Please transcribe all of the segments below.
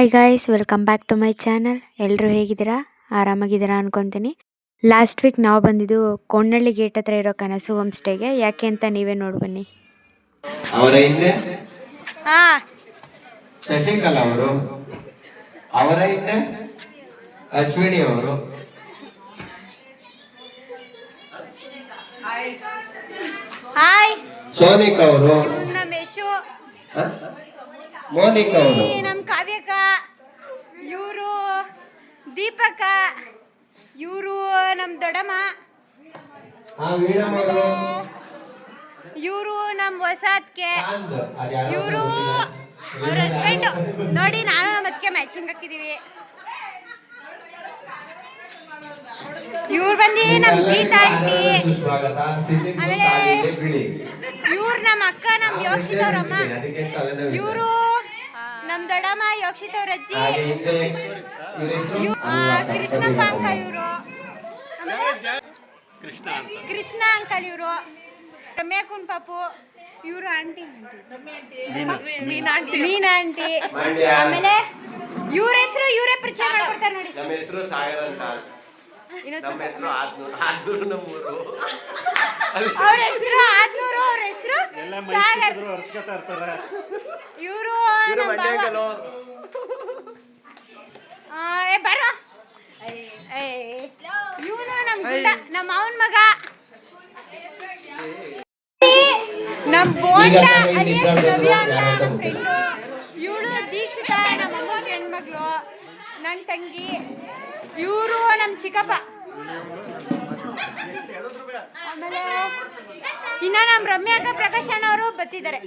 Hi guys, welcome back to my channel. ಎಲ್ಲರೂ ಹೇಗಿದ್ದೀರಾ? ಆರಾಮಾಗಿದ್ದೀರಾ ಅನ್ಕೊತೀನಿ. ಲಾಸ್ಟ್ ವೀಕ್ ನಾವು ಬಂದಿದ್ದು ಕೊಂಡಳ್ಳಿ ಗೇಟ್ ಹತ್ರ ಇರೋ ಕನಸು ಹೋಮ್ ಸ್ಟೇಗೆ. ಯಾಕೆ ಅಂತ ನೀವೇ ನೋಡಿ ಬನ್ನಿ. ಅವರ ಹಿಂದೆ ಶಶಿಕಲಾ ಅವರು, ಅವರ ಹಿಂದೆ ಅಶ್ವಿನಿ ಅವರು, ಸೋನಿಕಾ ಅವರು, ಮೋನಿಕಾ ಅವರು, ನಮ್ ಕಾವ್ಯಕ, ಇವರು ದೀಪಕ, ಇವರು ನಮ್ ದೊಡ್ಡಮ್ಮ, ಇವರು ನಮ್ ಹೊಸದ್ಕೆ, ಇವರು ಅವ್ರ ಹಸ್ಬೆಂಡ್. ನೋಡಿ, ನಾನು ನಮ್ಮ ಅದಕ್ಕೆ ಮ್ಯಾಚಿಂಗ್ ಹಾಕಿದೀವಿ. ಇವ್ರು ಬಂದು ನಮ್ ಗೀತಾ ಆಂಟಿ, ಆಮೇಲೆ ಇವ್ರು ನಮ್ಮ ಅಕ್ಕ, ನಮ್ ಯೋಕ್ಷಿತ್ ಅವ್ರಮ್ಮ, ಇವರು ನಮ್ ದೊಡ್ಡಮ್ಮ ಯೋಕ್ಷಿತ್ ಅವ್ರ ಅಜ್ಜಿ, ಕೃಷ್ಣಪ್ಪ ಅಂಕಲ್, ಇವರು ಕೃಷ್ಣ ಅಂಕಲ್, ಇವರು ರಮ್ಯಾ ಕುನ್ ಪಾಪು, ಇವರು ಆಂಟಿ ಮೀನಾ ಆಂಟಿ. ಆಮೇಲೆ ಇವ್ರ ಹೆಸರು ಇವರೇ ಪರಿಚಯ ಮಾಡ್ಕೊಡ್ತಾರೆ ನೋಡಿ. ನಮ್ಮ ಹೆಸರು ಸಾಗರ್ ಅಂತ, ನಮ್ಮ ಹೆಸರು ಆದ್ನೂರು, ನಮ್ಮೂರು. ಅವ್ರ ಹೆಸರು ಆದ್ನೂರು, ಅವ್ರ ಹೆಸರು ಸಾಗರ್. ಇವರು ಬರ, ಇವನು ನಮ್ಮ ಮಾವನ ಮಗ, ನಮ್ಮ ಬೋಂಡ ಅಲಿಯಾಸ್ ನವ್ಯ ಅಂತ ನಮ್ಮ ಫ್ರೆಂಡು. ಇವಳು ದೀಕ್ಷಿತಾ, ನಮ್ಮ ಅಮ್ಮ ಫ್ರೆಂಡ್ ಮಗಳು, ನನ್ನ ತಂಗಿ. ಇವರು ನಮ್ಮ ಚಿಕ್ಕಪ್ಪ. ಆಮೇಲೆ ಇನ್ನ ನಮ್ಮ ರಮ್ಯಾ ಅಕ್ಕ, ಪ್ರಕಾಶ್ ಅಣ್ಣ ಅವರು ಬತ್ತಿದ್ದಾರೆ.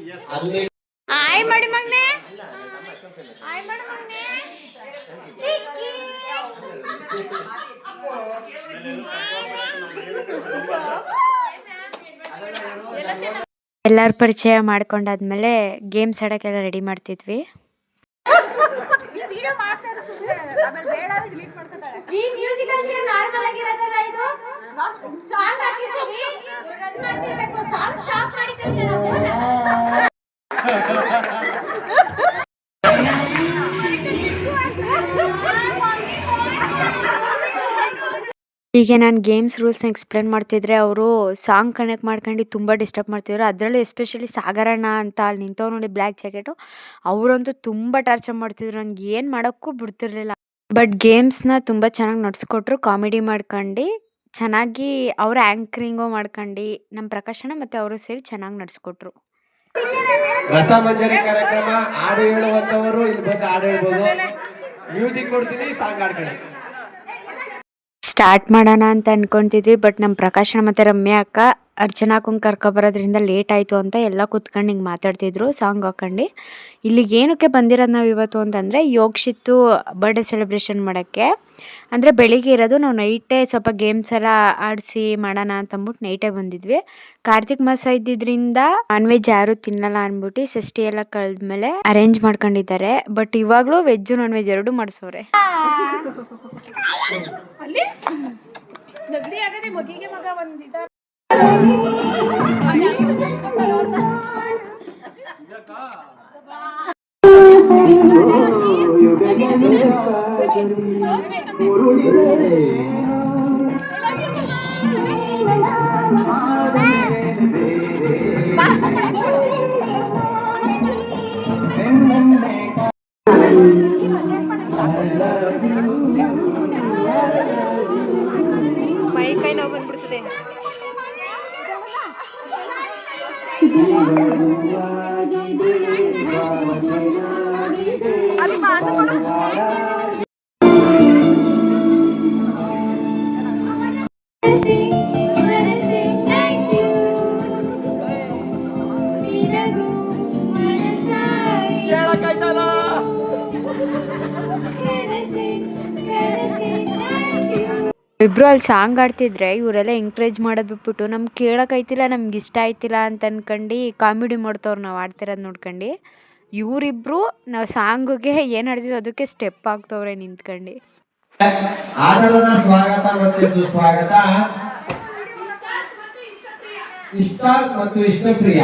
ಆಯ್ ಮಾಡಿ ಮಗ್ನೆ, ಆಯ್ ಮಾಡಿ ಮಗ್ನೆ, ಚಿಕ್ಕಿ. ಎಲ್ಲರ ಪರಿಚಯ ಮಾಡ್ಕೊಂಡಾದ್ಮೇಲೆ ಗೇಮ್ಸ್ ಆಡೋಕ್ಕೆಲ್ಲ ರೆಡಿ ಮಾಡ್ತಿದ್ವಿ. ಈ ಮ್ಯೂಸಿಕಲ್ ಚೇರ್ ನಾರ್ಮಲ್ ಆಗಿರೋದಲ್ಲ, ಇದು ಸಾಂಗ್ ಹಾಕಿರ್ತೀವಿ, ರನ್ ಮಾಡ್ತಿರ್ಬೇಕು. ಸಾಂಗ್ ಸ್ಟಾಪ್ ಮಾಡಿದ ತಕ್ಷಣ ಹೀಗೆ ನಾನು ಗೇಮ್ಸ್ ರೂಲ್ಸ್ನ ಎಕ್ಸ್ಪ್ಲೇನ್ ಮಾಡ್ತಿದ್ರೆ ಅವರು ಸಾಂಗ್ ಕನೆಕ್ಟ್ ಮಾಡ್ಕೊಂಡು ತುಂಬ ಡಿಸ್ಟರ್ಬ್ ಮಾಡ್ತಿದ್ರು. ಅದರಲ್ಲೂ ಎಸ್ಪೆಷಲಿ ಸಾಗರಣ್ಣ ಅಂತ ಅಲ್ಲಿ ನಿಂತವ್ ನೋಡಿ, ಬ್ಲ್ಯಾಕ್ ಜಾಕೆಟು, ಅವರಂತೂ ತುಂಬ ಟಾರ್ಚರ್ ಮಾಡ್ತಿದ್ರು. ನಂಗೆ ಏನು ಮಾಡೋಕ್ಕೂ ಬಿಡ್ತಿರ್ಲಿಲ್ಲ. ಬಟ್ ಗೇಮ್ಸ್ನ ತುಂಬ ಚೆನ್ನಾಗಿ ನಡೆಸ್ಕೊಟ್ರು. ಕಾಮಿಡಿ ಮಾಡ್ಕೊಂಡು ಚೆನ್ನಾಗಿ ಅವ್ರ ಆ್ಯಂಕರಿಂಗು ಮಾಡ್ಕೊಂಡು ನಮ್ಮ ಪ್ರಕಾಶನ ಮತ್ತು ಅವರು ಸೇರಿ ಚೆನ್ನಾಗಿ ನಡೆಸ್ಕೊಟ್ರು. ರಸಮಂಜರಿ ಕಾರ್ಯಕ್ರಮ, ಹಾಡು ಹೇಳುವಂಥವರು ಇಲ್ಲಿ ಬಂದು ಹಾಡು ಹೇಳ್ಬೋದು. ಮ್ಯೂಸಿಕ್ ಕೊಡ್ತೀನಿ, ಸಾಂಗ್ ಹಾಡ್ಕೊಳ್ಳಿ. ಸ್ಟಾರ್ಟ್ ಮಾಡೋಣ ಅಂತ ಅನ್ಕೊತಿದ್ವಿ. ಬಟ್ ನಮ್ಮ ಪ್ರಕಾಶನ ಮತ್ತು ರಮ್ಯಾ ಅಕ್ಕ ಅರ್ಚನಾಕಂಗೆ ಕರ್ಕೊಬರೋದ್ರಿಂದ ಲೇಟ್ ಆಯಿತು ಅಂತ ಎಲ್ಲ ಕೂತ್ಕೊಂಡು ಹಿಂಗೆ ಮಾತಾಡ್ತಿದ್ರು ಸಾಂಗ್ ಹಾಕೊಂಡು. ಇಲ್ಲಿಗೆ ಏನಕ್ಕೆ ಬಂದಿರೋದು ನಾವು ಇವತ್ತು ಅಂತಂದರೆ, ಯೋಕ್ಷಿತ್ತು ಬರ್ಡೇ ಸೆಲೆಬ್ರೇಷನ್ ಮಾಡೋಕ್ಕೆ. ಅಂದರೆ ಬೆಳಿಗ್ಗೆ ಇರೋದು, ನಾವು ನೈಟೇ ಸ್ವಲ್ಪ ಗೇಮ್ಸ್ ಎಲ್ಲ ಆಡಿಸಿ ಮಾಡೋಣ ಅಂತಂದ್ಬಿಟ್ಟು ನೈಟೇ ಬಂದಿದ್ವಿ. ಕಾರ್ತಿಕ್ ಮಾಸ ಇದ್ದಿದ್ದರಿಂದ ನಾನ್ ವೆಜ್ ಯಾರು ತಿನ್ನಲ್ಲ ಅಂದ್ಬಿಟ್ಟು ಷಷ್ಠಿ ಎಲ್ಲ ಕಳೆದ್ಮೇಲೆ ಅರೇಂಜ್ ಮಾಡ್ಕೊಂಡಿದ್ದಾರೆ. ಬಟ್ ಇವಾಗಲೂ ವೆಜ್ಜು ನಾನ್ ವೆಜ್ ಎರಡೂ ಮಾಡಿಸೋರೆ. ನಗಡಿ ಆಗದೆ ಮಗಿಗೆ ಮಗ ಬಂದಿದ್ದಾರೆ. ಮೈ ಕೈ ನೋವು ಬಂದ್ಬಿಡ್ತದೆ. ಇಬ್ಬರು ಅಲ್ಲಿ ಸಾಂಗ್ ಆಡ್ತಿದ್ರೆ ಇವರೆಲ್ಲ ಎಂಕರೇಜ್ ಮಾಡೋದು ಬಿಟ್ಬಿಟ್ಟು ನಮ್ಗೆ ಕೇಳೋಕ್ಕಾಯ್ತಿಲ್ಲ, ನಮ್ಗೆ ಇಷ್ಟ ಆಯ್ತಿಲ್ಲ ಅಂತ ಅನ್ಕೊಂಡು ಕಾಮಿಡಿ ಮಾಡ್ತವ್ರು ನಾವು ಆಡ್ತಿರೋದು ನೋಡ್ಕೊಂಡು. ಇವರಿಬ್ರು ನಾವು ಸಾಂಗಿಗೆ ಏನು ಆಡ್ತೀವಿ ಅದಕ್ಕೆ ಸ್ಟೆಪ್ ಆಗ್ತವ್ರೆ ನಿಂತ್ಕೊಂಡು. ಆದರದ ಸ್ವಾಗತ ಮತ್ತು ಸುಸ್ವಾಗತ. ಇಷ್ಟ ಮತ್ತು ಇಷ್ಟಪ್ರಿಯ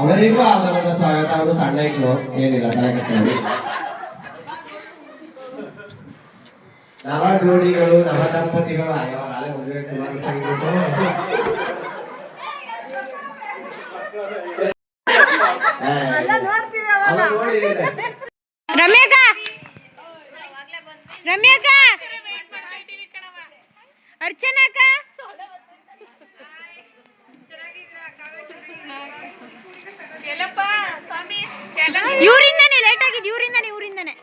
ಅವರಿಗೂ ಆದರದ ಸ್ವಾಗತ. ಅವರು ಸಣ್ಣ ಇಟ್ಲು ಏನಿಲ್ಲ ತಲೆಕೆಟ್ಟಲ್ಲಿ. ನವ ಜೋಡಿಗಳು ನವ ದಂಪತಿಗಳು ಯಾವಾಗಲೇ ಮದುವೆ ಶುಭಾಶಯಗಳು. ರಮ್ಯಾಕ ರಮ್ಯಾಕ ಅರ್ಚನಾಕ ಇವರಿಂದಾನೆ ಲೇಟ್ ಆಗಿದ್ದು ಇವರಿಂದಾನೆ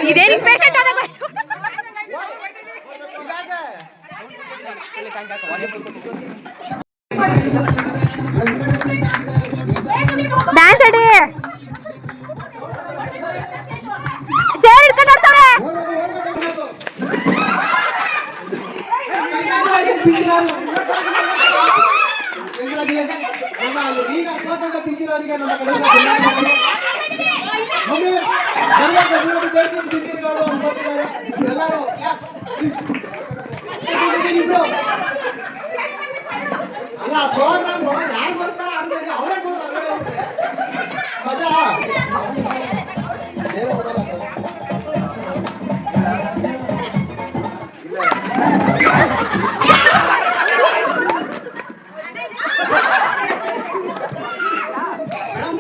ಇದೇನಿಗೆ ಪೇಷಂಟ್ ಅದ ಡ್ಯಾನ್ಸ್ ಅಡಿ ಚೇರ್ ಹಿಡ್ಕೊಂಡು ನೋಡ್ತಾರೆ. ಅಲ್ಲ ಪ್ರೋಗ್ರಾಮ್ ಯಾರು ಬರ್ತಾರ ಅವರೇ ಮಜಾ.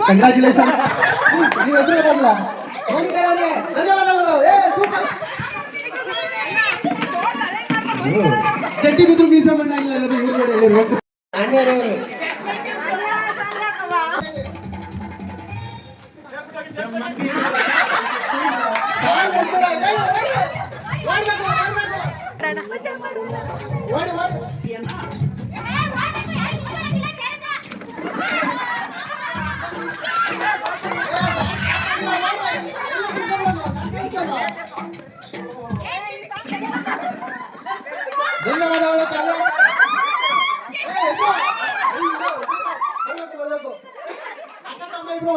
ಕಂಗ್ರಾಚುಲೇಷನ್. ನೀವು ಹೆಸರು ಬರಲ್ಲ ಧನ್ಯವಾದಗಳು. ಚಟ್ಟಿ ಬಿದ್ರು ಬೀಸ ಬಣ್ಣ ಇಲ್ಲ ಧನ್ಯವಾದಗಳು.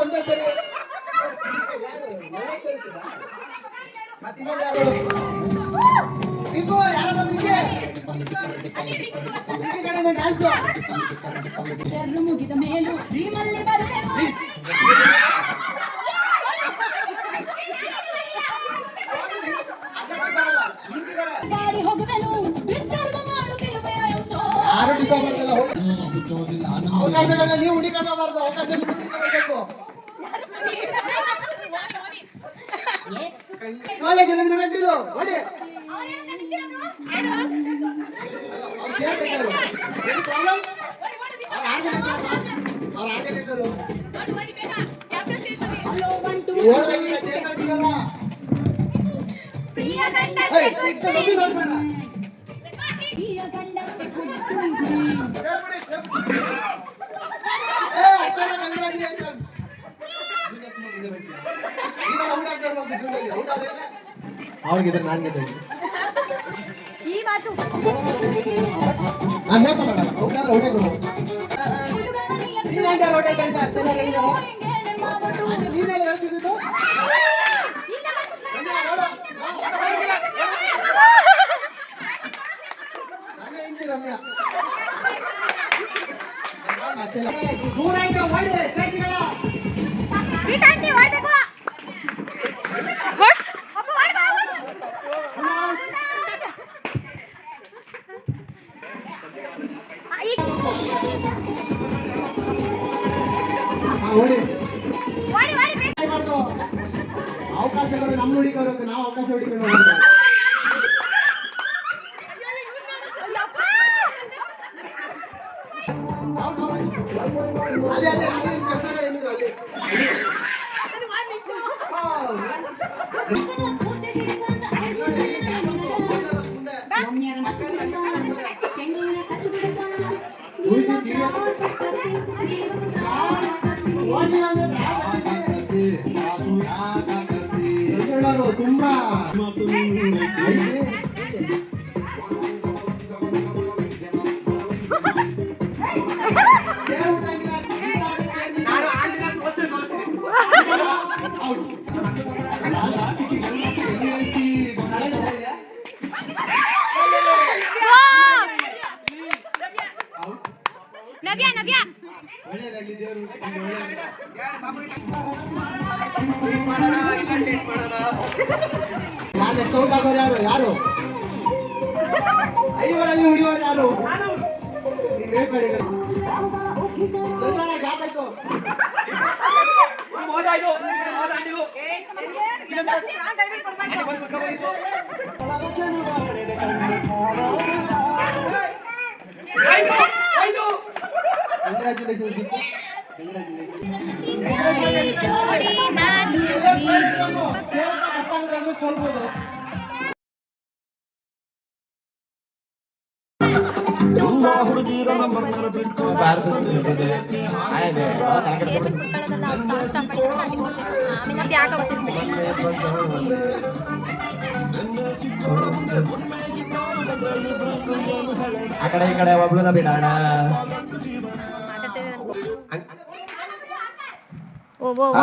ಒಂದೇ ಸರಿ ಮುಗಿದ ಮೇಲೂ ಗಾಡಿ ಹೋಗುವೆನು ಅವಕಾಶಗಳನ್ನ ನೀವು ಹುಡುಕಾಡಬಾರ್ದು. ಅವಕಾಶ ಶಾಲೆಗೆ ಗಂಟಿಲು ಹೊಡಿ ಅವ್ರಿಗೆ ನಾನು ಈ ಮಾತು ಮೋಸ ಮಾಡಲ್ಲ. ಅವ್ಕಾದ್ರೆ ಹೊಟ್ಟೆ ಕೊಡು. ನೀನೇಂಟ ಹೊಟ್ಟೆ ಕಡಿತ ಚೆನ್ನಾಗಿ ಹೇಳಿದಾರ. ನೀನೆಲ್ಲ ಹೇಳ್ತಿದ್ದು ನಾನೇ ಹೆಂಡ್ತಿ ರಮ್ಯಾ. ದೂರ ಆಯ್ತು ಹೊಡೆ ಸಾಕಿಲ್ಲ. ಅವಕಾಶಗಳು ನಮ್ಮ ಹುಡುಗರು ನಾವು ಅವಕಾಶ ಹುಡುಕೊಂಡು ಅಲ್ಲಿ ಅಲ್ಲಿ ಅಲ್ಲಿ ಕೆಲಸ ಏನಿದೆ ಅಲ್ಲಿ ತುಂಬಾ ಸೌಂಡ್ ಹಾಕೋರು ಯಾರು ಯಾರು ಐವರಲ್ಲಿ ಹುಡಿಯೋರು ಯಾರು ನೀವ್ ಹೇಳ್ಬೇಡಿ ಚಂದ್ರಣ್ಣ ಯಾಕಾಯ್ತು ಮೋಸ ಆಯ್ತು ಆ ಕಡೆ ಈ ಕಡೆ ಒಬ್ಳನ್ನ ಬಿಡೋಣ.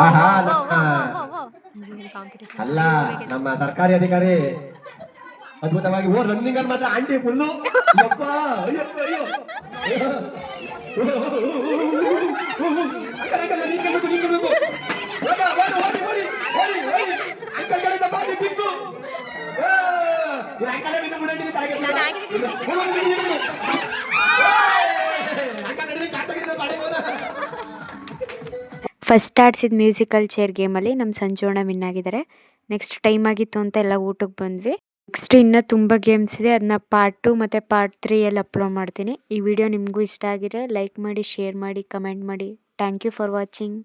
ಆಹಾ, ಅಲ್ಲ ನಮ್ಮ ಸರ್ಕಾರಿ ಅಧಿಕಾರಿ ಅದ್ಭುತವಾಗಿ ರನ್ನಿಂಗ್ ಅಲ್ಲಿ ಮಾತ್ರ ಆಂಟಿ ಫುಲ್ಲು ಫಸ್ಟ್ ಆಡಿಸಿದ ಮ್ಯೂಸಿಕಲ್ ಚೇರ್ ಗೇಮಲ್ಲಿ ನಮ್ಮ ಸಂಜೋಣ ವಿನ್ ಆಗಿದ್ದಾರೆ. ನೆಕ್ಸ್ಟ್ ಟೈಮ್ ಆಗಿತ್ತು ಅಂತ ಎಲ್ಲ ಊಟಕ್ಕೆ ಬಂದ್ವಿ. ನೆಕ್ಸ್ಟ್ ಇನ್ನೂ ತುಂಬ ಗೇಮ್ಸ್ ಇದೆ, ಅದನ್ನ ಪಾರ್ಟ್ 2 ಮತ್ತು ಪಾರ್ಟ್ 3 ಅಪ್ಲೋಡ್ ಮಾಡ್ತೀನಿ. ಈ ವಿಡಿಯೋ ನಿಮಗೂ ಇಷ್ಟ ಆಗಿದ್ರೆ ಲೈಕ್ ಮಾಡಿ, ಶೇರ್ ಮಾಡಿ, ಕಮೆಂಟ್ ಮಾಡಿ. Thank you for watching.